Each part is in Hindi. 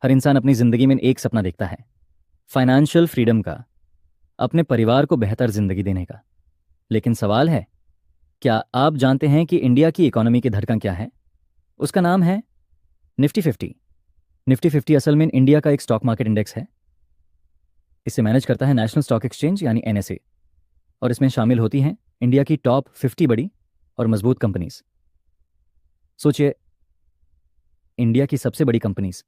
हर इंसान अपनी ज़िंदगी में एक सपना देखता है, फाइनेंशियल फ्रीडम का, अपने परिवार को बेहतर ज़िंदगी देने का। लेकिन सवाल है, क्या आप जानते हैं कि इंडिया की इकोनॉमी की धड़कन क्या है? उसका नाम है निफ्टी 50। निफ्टी 50 असल में इंडिया का एक स्टॉक मार्केट इंडेक्स है। इसे मैनेज करता है नेशनल स्टॉक एक्सचेंज यानी एनएसए, और इसमें शामिल होती हैं इंडिया की टॉप 50 बड़ी और मजबूत कंपनीज। सोचिए, इंडिया की सबसे बड़ी कंपनीज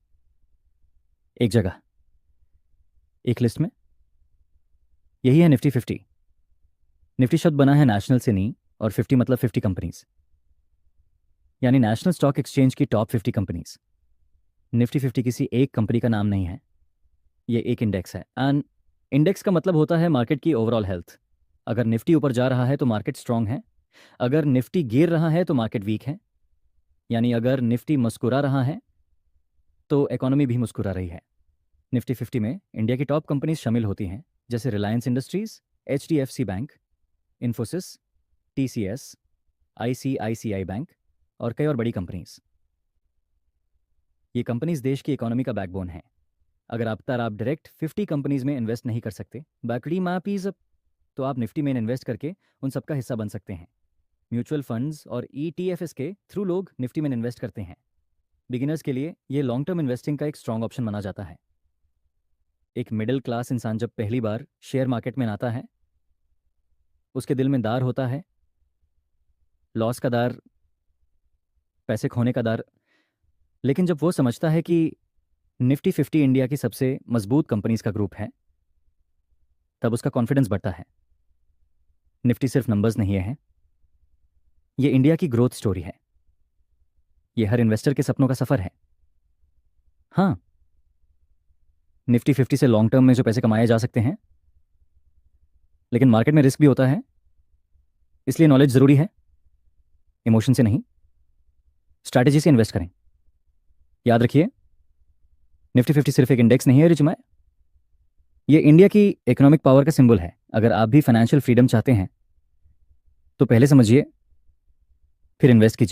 एक जगह, एक लिस्ट में। यही है निफ्टी 50। निफ्टी शब्द बना है नेशनल से नहीं, और 50 मतलब 50 कंपनीज, यानी नेशनल स्टॉक एक्सचेंज की टॉप 50 कंपनीज। निफ्टी 50 किसी एक कंपनी का नाम नहीं है, ये एक इंडेक्स है। एंड इंडेक्स का मतलब होता है मार्केट की ओवरऑल हेल्थ। अगर निफ्टी ऊपर जा रहा है तो मार्केट स्ट्रांग है, अगर निफ्टी गिर रहा है तो मार्केट वीक है। यानी अगर निफ्टी मुस्कुरा रहा है तो इकोनॉमी भी मुस्कुरा रही है। निफ्टी 50 में इंडिया की टॉप कंपनीज शामिल होती हैं, जैसे Reliance industries, HDFC bank, Infosys, TCS, ICICI bank और कई और बड़ी कंपनीज। ये कंपनीज देश की इकोनॉमी का बैकबोन है। अगर आप डायरेक्ट 50 कंपनीज में इन्वेस्ट नहीं कर सकते, बैकडी मापीज, तो आप निफ्टी में इन्वेस्ट करके उन सबका हिस्सा बन सकते हैं। म्यूचुअल फंड्स और ETFs के थ्रू लोग निफ्टी में इन्वेस्ट करते हैं। बिगिनर्स के लिए ये लॉन्ग टर्म इन्वेस्टिंग का एक स्ट्रॉन्ग ऑप्शन माना जाता है। एक मिडिल क्लास इंसान जब पहली बार शेयर मार्केट में आता है, उसके दिल में डर होता है, लॉस का डर, पैसे खोने का डर। लेकिन जब वो समझता है कि निफ्टी 50 इंडिया की सबसे मजबूत कंपनीज का ग्रुप है, तब उसका कॉन्फिडेंस बढ़ता है। निफ्टी सिर्फ नंबर्स नहीं है, ये इंडिया की ग्रोथ स्टोरी है। ये हर इन्वेस्टर के सपनों का सफर है। हाँ, निफ्टी 50 से लॉन्ग टर्म में जो पैसे कमाए जा सकते हैं, लेकिन मार्केट में रिस्क भी होता है, इसलिए नॉलेज ज़रूरी है। इमोशन से नहीं, स्ट्रैटेजी से इन्वेस्ट करें। याद रखिए, निफ्टी 50 सिर्फ एक इंडेक्स नहीं है रिजमाए, ये इंडिया की इकोनॉमिक पावर का सिंबल है। अगर आप भी फाइनेंशियल फ्रीडम चाहते हैं तो पहले समझिए, फिर इन्वेस्ट कीजिए।